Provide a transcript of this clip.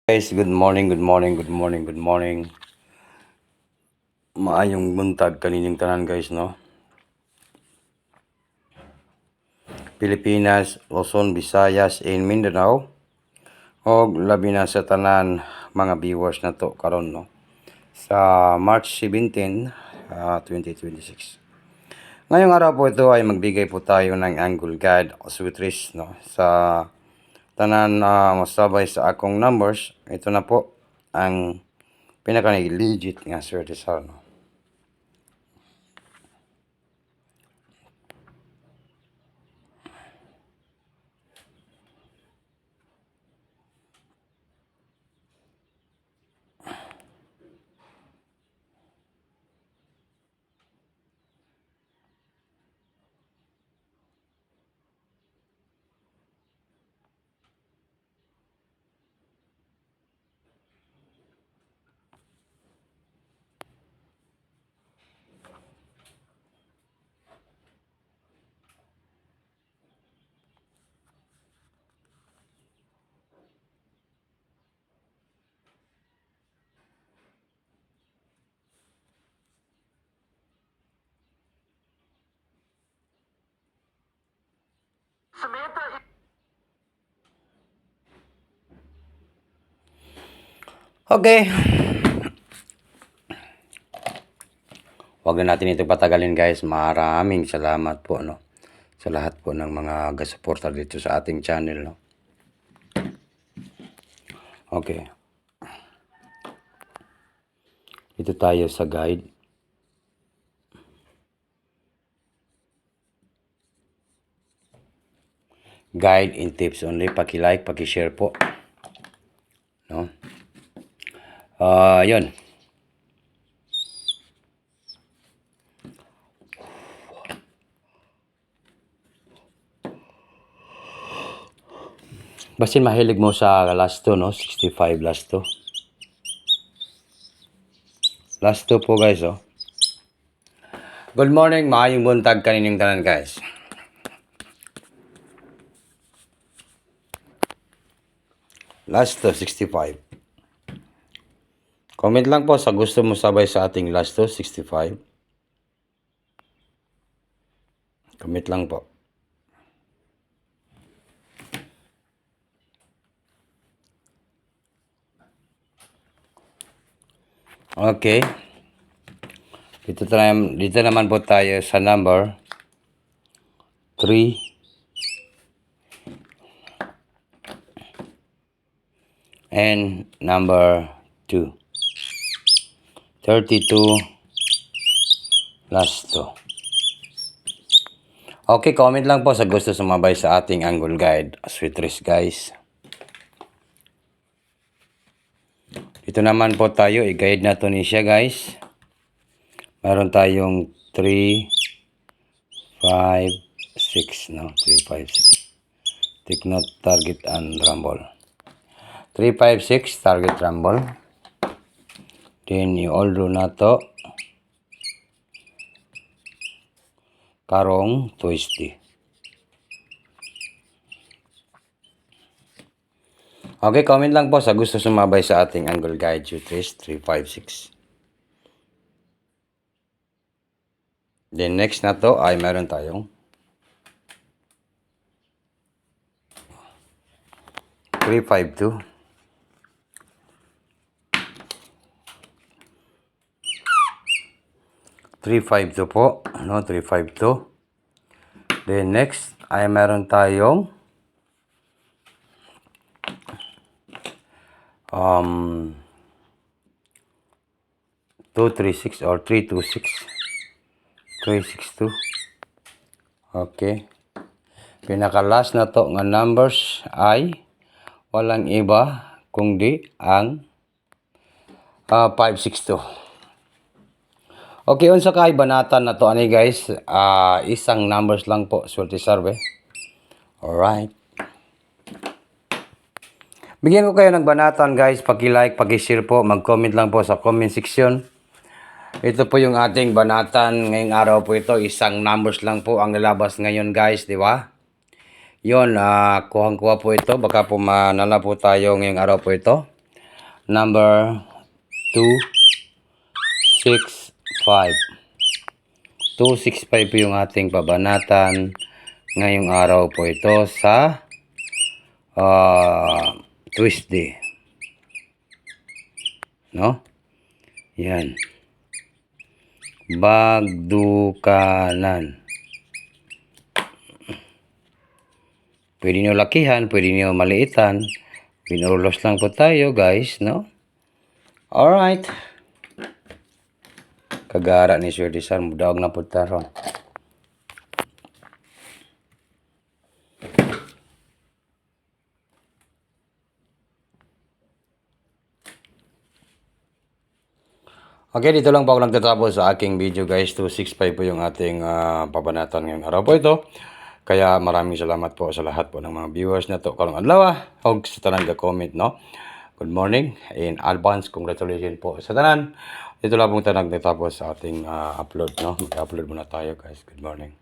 Guys, good morning, good morning, good morning, good morning. Maayong buntag kanining tanan guys, no? Pilipinas, Luzon, Visayas, and Mindanao. O labi na sa tanan mga viewers na to karon, no? Sa March 17, 2026. Ngayong araw po ito ay magbigay po tayo ng angle guide o sweetrist, no? Sa tanan masabay sa akong numbers, ito na po ang pinaka-legit nga sweetrist, no? Okay. Huwag na natin ito patagalin guys. Maraming salamat po, no? Sa lahat po ng mga gasuporta dito sa ating channel, no? Okay. Ito tayo sa guide. Guide and tips only. Paki-like, paki-share po. No? Yun. Basin mahilig mo sa last 2, no? 65 last 2. Last 2 po guys, oh. Good morning, maayong buntag kanining tanan guys. Last 2, 65. Comment lang po sa gusto mo sabay sa ating last 2, 65. Comment lang po. Okay. Dito naman po tayo sa number 3 and number 2. 32 last 2. Okay, comment lang po sa gusto sumabay sa ating angle guide. Sweetrist guys. Dito naman po tayo, i-guide na to ni siya guys. Meron tayong 3, 5, 6, no? 3, 5, 6. Take note, target and rumble. 3, 5, 6, target rumble. Then, i-all do na to. Karong twisty. Okay, comment lang po sa gusto sumabay sa ating angle guide, sweetrist 3, 5, 6. Then next na to ay meron tayong 3, 5, 2. 352 po, no? 352. Then next ay meron tayong 236 or 326. 362. Okay. Pinaka last na to nga numbers ay walang iba kundi ang 562. Okay, unsa kay banatan na to ani guys? Isang numbers lang po, swerte sarbe. Alright. Bigyan ko kayo ng banatan guys, paki-like, paki-share po, mag-comment lang po sa comment section. Ito po yung ating banatan ngayong araw po ito, isang numbers lang po ang lalabas ngayon guys, di ba? Yun, kuhang-kuha po ito, baka po manala po tayo ngayong araw po ito. number 265. 265 po yung ating pabanatan ngayong araw po ito sa Tuesday. No? Yan. Bagdukanan. Pwede nyo lakihan, pwede nyo maliitan. Pinulos lang po tayo, guys, no? Alright. Kagara ni Sir Rizal, mudawag na po taron. Okay, dito lang po ako nagtatapos sa aking video, guys. 265 po yung ating pabanatan ngayong araw po ito. Kaya maraming salamat po sa lahat po ng mga viewers na to karong adlaw. Huwag sa tanan comment, no? Good morning in advance. Congratulations po sa tanan. Dito lang po tayo nagtatapos sa ating upload, no? Mag-upload muna tayo, guys. Good morning.